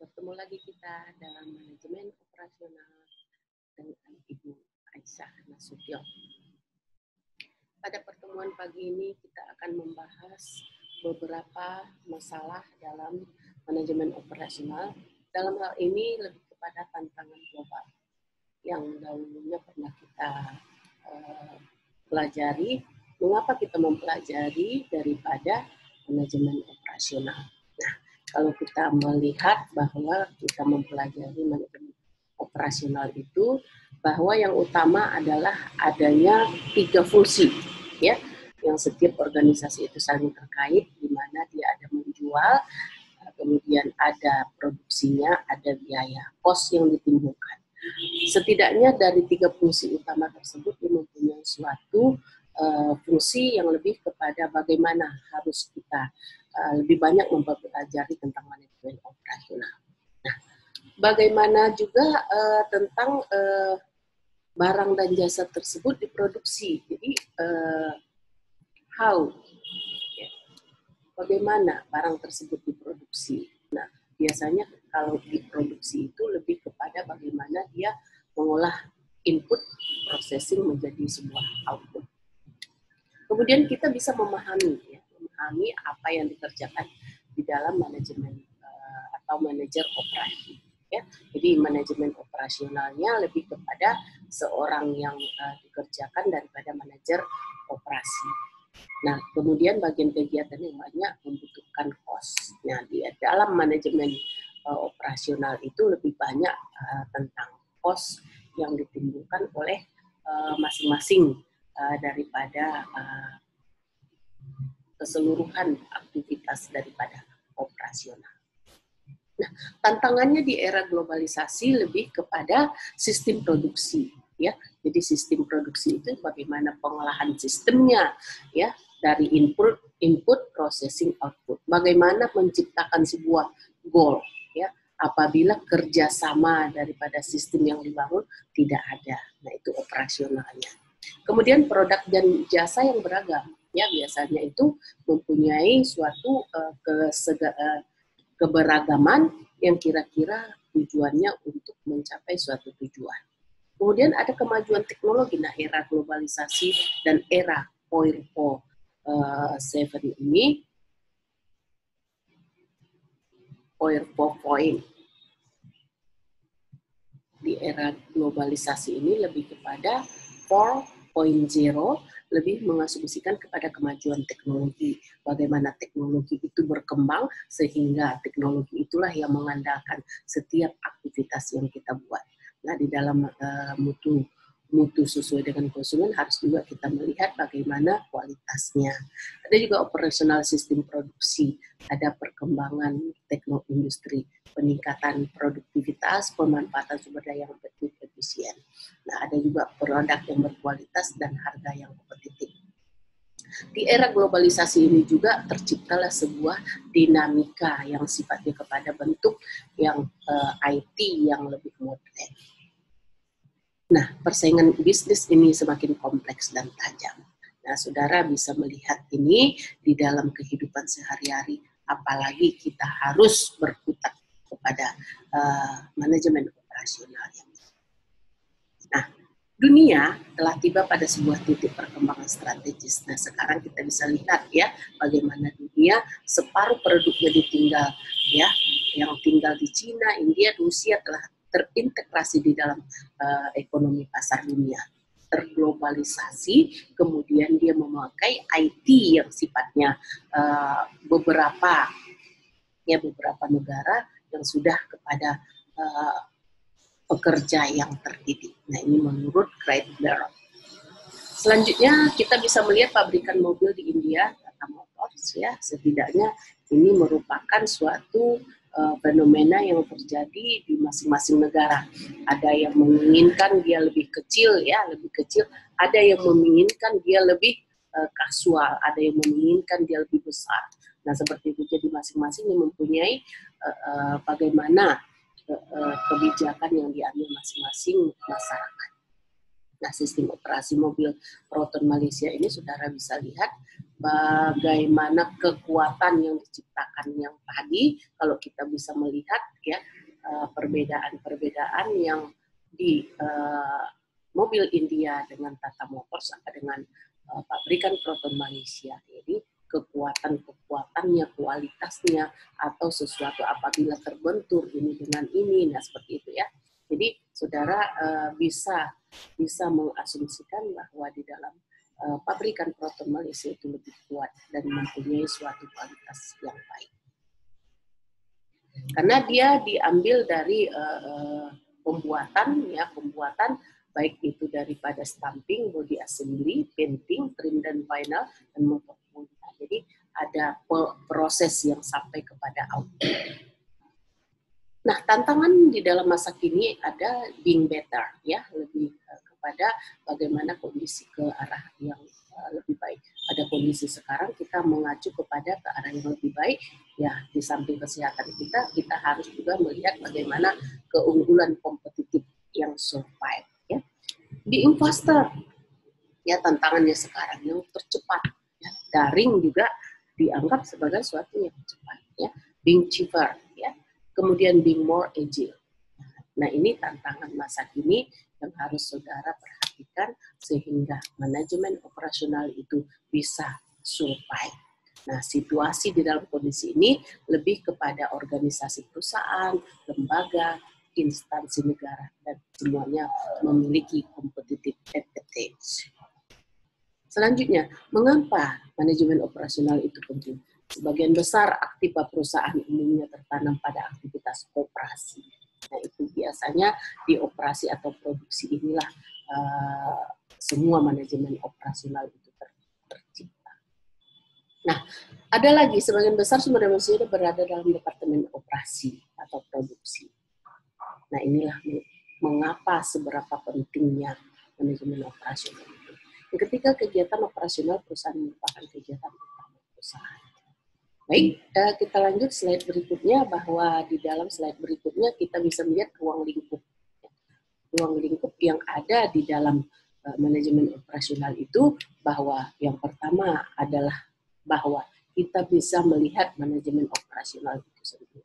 Bertemu lagi kita dalam manajemen operasional dengan Ibu Aisyah Nasution. Pada pertemuan pagi ini kita akan membahas beberapa masalah dalam manajemen operasional. Dalam hal ini lebih kepada tantangan global yang dahulunya pernah kita pelajari. Mengapa kita mempelajari daripada manajemen operasional? Nah, kalau kita melihat bahwa kita mempelajari manajemen operasional itu, bahwa yang utama adalah adanya 3 fungsi, ya, yang setiap organisasi itu saling terkait, di mana dia ada menjual, kemudian ada produksinya, ada biaya, cost yang ditimbulkan. Setidaknya dari 3 fungsi utama tersebut mempunyai suatu fungsi yang lebih kepada bagaimana harus kita lebih banyak mempelajari tentang manajemen operasional. Nah, bagaimana juga tentang barang dan jasa tersebut diproduksi. Jadi bagaimana barang tersebut diproduksi. Nah, biasanya kalau diproduksi itu lebih kepada bagaimana dia mengolah input processing menjadi sebuah output. Kemudian kita bisa memahami apa yang dikerjakan di dalam manajemen atau manajer operasi. Ya. Jadi manajemen operasionalnya lebih kepada seorang yang dikerjakan daripada manajer operasi. Nah, kemudian bagian kegiatan yang banyak membutuhkan cost. Nah, di dalam manajemen operasional itu lebih banyak tentang cost yang ditimbulkan oleh masing-masing daripada keseluruhan aktivitas daripada operasional. Nah, tantangannya di era globalisasi lebih kepada sistem produksi, ya. Jadi sistem produksi itu bagaimana pengolahan sistemnya, ya, dari input, processing, output. Bagaimana menciptakan sebuah goal, ya, apabila kerjasama daripada sistem yang dibangun tidak ada. Nah, itu operasionalnya. Kemudian produk dan jasa yang beragam, ya, biasanya itu mempunyai suatu keberagaman yang kira-kira tujuannya untuk mencapai suatu tujuan. Kemudian ada kemajuan teknologi. Nah, era globalisasi dan era 4.0 ini, 4.0 di era globalisasi ini lebih kepada 4.0, lebih mengasumsikan kepada kemajuan teknologi. Bagaimana teknologi itu berkembang sehingga teknologi itulah yang mengandalkan setiap aktivitas yang kita buat. Nah, di dalam mutu sesuai dengan konsumen harus juga kita melihat bagaimana kualitasnya. Ada juga operasional sistem produksi, ada perkembangan teknologi industri, peningkatan produktivitas, pemanfaatan sumber daya yang efisien. Nah, ada juga produk yang berkualitas dan harga yang kompetitif. Di era globalisasi ini juga terciptalah sebuah dinamika yang sifatnya kepada bentuk yang IT yang lebih modern. Nah, persaingan bisnis ini semakin kompleks dan tajam. Nah, saudara bisa melihat ini di dalam kehidupan sehari-hari, apalagi kita harus berkutat kepada manajemen operasional. Nah, dunia telah tiba pada sebuah titik perkembangan strategis. Nah, sekarang kita bisa lihat, ya, bagaimana dunia separuh produknya ditinggal, ya, yang tinggal di Cina, India, Rusia telah terintegrasi di dalam ekonomi pasar dunia, terglobalisasi, kemudian dia memakai IT yang sifatnya beberapa negara yang sudah kepada pekerja yang terdidik. Nah, ini menurut Craig Barrett. Selanjutnya kita bisa melihat pabrikan mobil di India, Tata Motors, ya, setidaknya ini merupakan suatu fenomena yang terjadi di masing-masing negara. Ada yang menginginkan dia lebih kecil, ya, lebih kecil. Ada yang menginginkan dia lebih kasual, ada yang menginginkan dia lebih besar. Nah, seperti itu, jadi masing-masing yang mempunyai bagaimana kebijakan yang diambil masing-masing masyarakat. Nah, sistem operasi mobil Proton Malaysia ini saudara bisa lihat bagaimana kekuatan yang diciptakan yang tadi, kalau kita bisa melihat ya perbedaan-perbedaan yang di mobil India dengan Tata Motors sama dengan pabrikan Proton Malaysia. Jadi kekuatannya, kualitasnya, atau sesuatu apabila terbentur ini dengan ini, nah seperti itu ya. Jadi saudara bisa mengasumsikan bahwa di dalam pabrikan Proton Malaysia itu lebih kuat dan mempunyai suatu kualitas yang baik. Karena dia diambil dari pembuatan baik itu daripada stamping, body assembly, painting, trim dan final, dan motor. Jadi ada proses yang sampai kepada output. Nah, tantangan di dalam masa kini ada being better, ya, lebih kepada bagaimana kondisi ke arah yang lebih baik. Pada kondisi sekarang kita mengacu kepada ke arah yang lebih baik, ya, di samping kesehatan kita harus juga melihat bagaimana keunggulan kompetitif yang survive, ya. Being faster, ya, tantangannya sekarang yang tercepat, ya. Daring juga dianggap sebagai sesuatu yang cepat, ya. Being cheaper, ya. Kemudian being more agile. Nah, ini tantangan masa kini yang harus saudara perhatikan sehingga manajemen operasional itu bisa survive. Nah, situasi di dalam kondisi ini lebih kepada organisasi perusahaan, lembaga, instansi negara, dan semuanya memiliki competitive advantage. Selanjutnya, mengapa manajemen operasional itu penting? Sebagian besar aktiva perusahaan umumnya tertanam pada aktivitas operasi. Nah, itu biasanya di operasi atau produksi inilah semua manajemen operasional itu tercipta. Nah, ada lagi sebagian besar sumber daya manusia berada dalam departemen operasi atau produksi. Nah, inilah mengapa seberapa pentingnya manajemen operasional itu. Ketika kegiatan operasional perusahaan merupakan kegiatan utama perusahaan. Baik, kita lanjut slide berikutnya, bahwa di dalam slide berikutnya kita bisa melihat ruang lingkup. Ruang lingkup yang ada di dalam manajemen operasional itu, bahwa yang pertama adalah bahwa kita bisa melihat manajemen operasional itu sendiri.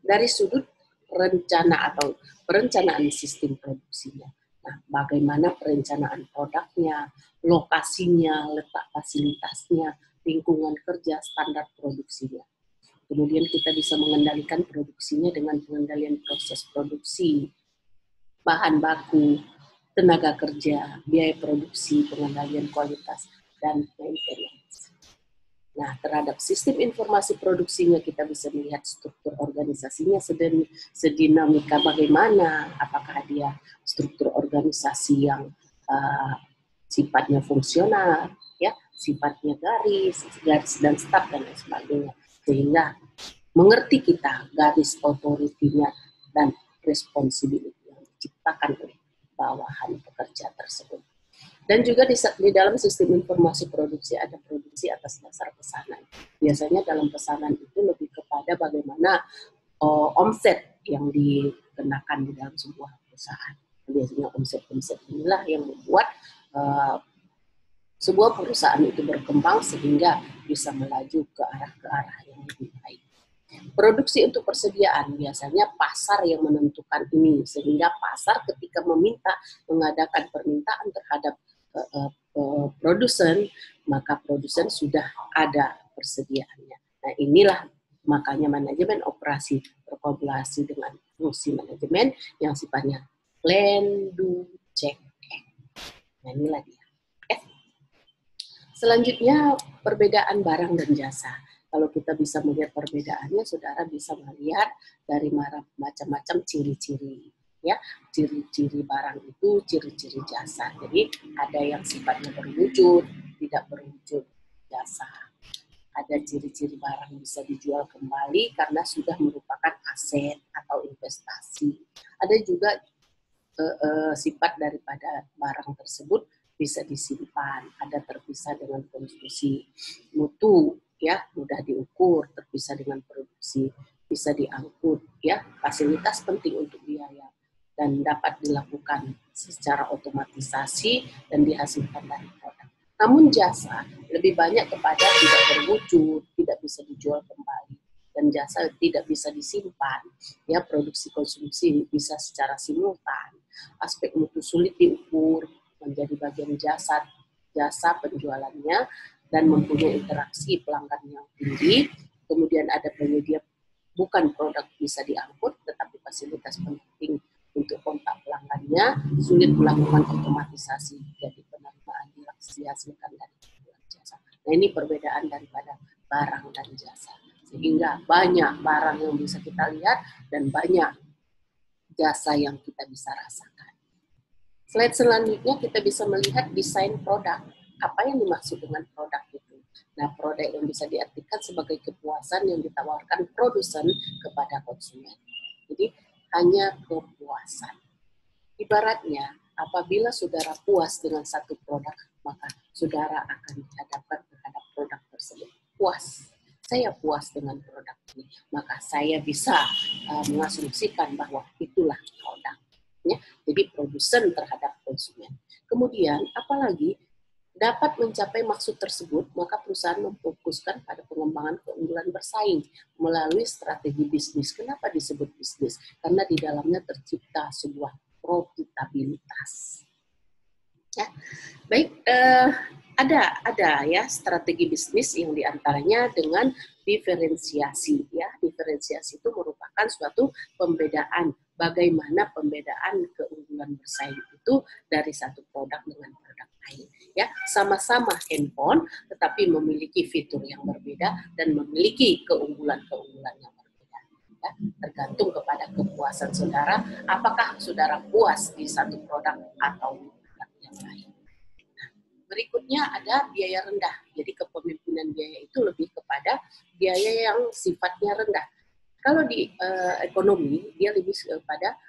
Dari sudut rencana atau perencanaan sistem produksinya. Nah, bagaimana perencanaan produknya, lokasinya, letak fasilitasnya, lingkungan kerja, standar produksinya. Kemudian kita bisa mengendalikan produksinya dengan pengendalian proses produksi, bahan baku, tenaga kerja, biaya produksi, pengendalian kualitas, dan maintenance. Nah, terhadap sistem informasi produksinya kita bisa melihat struktur organisasinya sedinamika bagaimana, apakah dia struktur organisasi yang sifatnya fungsional, ya, sifatnya garis dan staf dan lain sebagainya, sehingga mengerti kita garis authority-nya dan responsibility yang diciptakan oleh bawahan pekerja tersebut. Dan juga di dalam sistem informasi produksi ada produksi atas dasar pesanan. Biasanya dalam pesanan itu lebih kepada bagaimana omset yang dikenakan di dalam sebuah perusahaan. Biasanya omset inilah yang membuat sebuah perusahaan itu berkembang sehingga bisa melaju ke arah yang lebih baik. Produksi untuk persediaan, biasanya pasar yang menentukan ini, sehingga pasar ketika mengadakan permintaan terhadap produsen, maka produsen sudah ada persediaannya. Nah, inilah makanya manajemen operasi berkolaborasi dengan fungsi manajemen yang sifatnya plan, do, check, act. Nah, inilah dia. Selanjutnya, perbedaan barang dan jasa. Kalau kita bisa melihat perbedaannya, saudara bisa melihat dari macam-macam ciri-ciri, ya, ciri-ciri barang itu, ciri-ciri jasa. Jadi ada yang sifatnya berwujud, tidak berwujud jasa. Ada ciri-ciri barang bisa dijual kembali karena sudah merupakan aset atau investasi. Ada juga sifat daripada barang tersebut bisa disimpan, ada terpisah dengan konstruksi, mutu, ya, mudah diukur, terpisah dengan produksi, bisa diangkut, ya, fasilitas penting untuk biaya, dan dapat dilakukan secara otomatisasi dan dihasilkan dari produk. Namun jasa lebih banyak kepada tidak berwujud, tidak bisa dijual kembali, dan jasa tidak bisa disimpan. Ya, produksi konsumsi bisa secara simultan. Aspek mutu sulit diukur, menjadi bagian jasa penjualannya, dan mempunyai interaksi pelanggan yang tinggi. Kemudian ada penyedia bukan produk bisa diangkut, tetapi fasilitas penting untuk kontak pelanggannya, sulit melakukan otomatisasi, jadi penerimaan dihasilkan dari jasa. Nah, ini perbedaan daripada barang dan jasa. Sehingga banyak barang yang bisa kita lihat dan banyak jasa yang kita bisa rasakan. Slide selanjutnya kita bisa melihat desain produk. Apa yang dimaksud dengan produk itu? Nah, produk yang bisa diartikan sebagai kepuasan yang ditawarkan produsen kepada konsumen. Jadi, hanya kepuasan. Ibaratnya, apabila saudara puas dengan satu produk, maka saudara akan dihadapkan terhadap produk tersebut. Puas. Saya puas dengan produk ini, maka saya bisa mengasumsikan bahwa itulah produk. Ya, jadi produsen terhadap konsumen. Kemudian, apalagi dapat mencapai maksud tersebut, maka perusahaan memfokuskan pada pengembangan keunggulan bersaing melalui strategi bisnis. Kenapa disebut bisnis? Karena di dalamnya tercipta sebuah profitabilitas. Ya, baik. Ada ya strategi bisnis yang diantaranya dengan diferensiasi. Ya, diferensiasi itu merupakan suatu pembedaan. Bagaimana pembedaan keunggulan bersaing itu dari satu produk dengan produk lain. Ya, sama-sama handphone, tetapi memiliki fitur yang berbeda dan memiliki keunggulan-keunggulan yang berbeda. Ya, tergantung kepada kepuasan saudara. Apakah saudara puas di satu produk atau produk yang lain. Berikutnya ada biaya rendah. Jadi kepemimpinan biaya itu lebih kepada biaya yang sifatnya rendah. Kalau di ekonomi, dia lebih kepada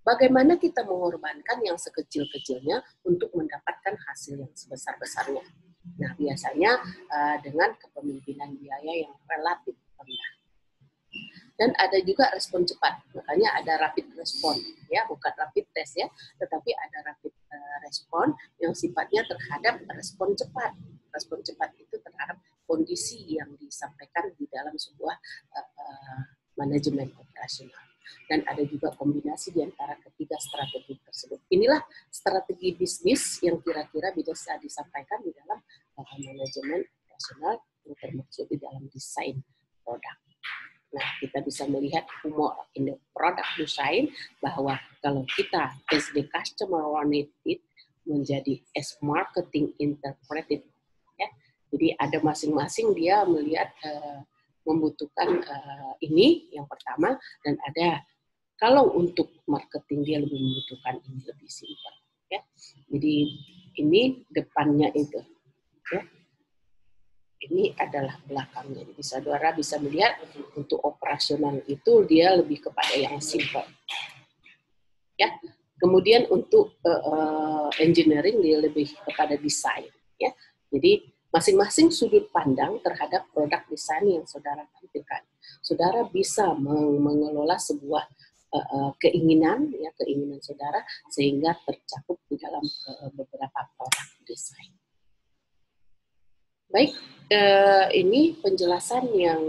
bagaimana kita mengorbankan yang sekecil-kecilnya untuk mendapatkan hasil yang sebesar-besarnya. Nah, biasanya dengan kepemimpinan biaya yang relatif rendah. Dan ada juga respon cepat, makanya ada rapid respon, ya, bukan rapid test ya, tetapi ada rapid respon yang sifatnya terhadap respon cepat. Respon cepat itu terhadap kondisi yang disampaikan di dalam sebuah manajemen operasional. Dan ada juga kombinasi di antara ketiga strategi tersebut. Inilah strategi bisnis yang kira-kira bisa disampaikan di dalam manajemen operasional yang termaksud di dalam desain produk. Nah, kita bisa melihat humor in the product design bahwa kalau kita as the customer wanted it menjadi as marketing interpreted. Ya. Jadi ada masing-masing dia melihat membutuhkan ini yang pertama, dan ada kalau untuk marketing dia lebih membutuhkan ini lebih simpel. Ya. Jadi ini depannya itu. Ya. Ini adalah belakangnya. Jadi saudara bisa melihat untuk operasional itu dia lebih kepada yang simple. Ya. Kemudian untuk engineering dia lebih kepada desain. Ya. Jadi masing-masing sudut pandang terhadap produk desain yang saudara tampilkan. Saudara bisa mengelola sebuah keinginan, ya, keinginan saudara sehingga tercakup di dalam beberapa produk desain. Baik, ini penjelasan yang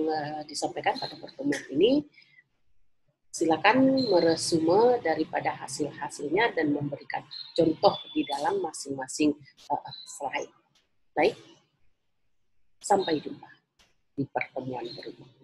disampaikan pada pertemuan ini. Silakan meresume daripada hasil-hasilnya dan memberikan contoh di dalam masing-masing slide. Baik, sampai jumpa di pertemuan berikutnya.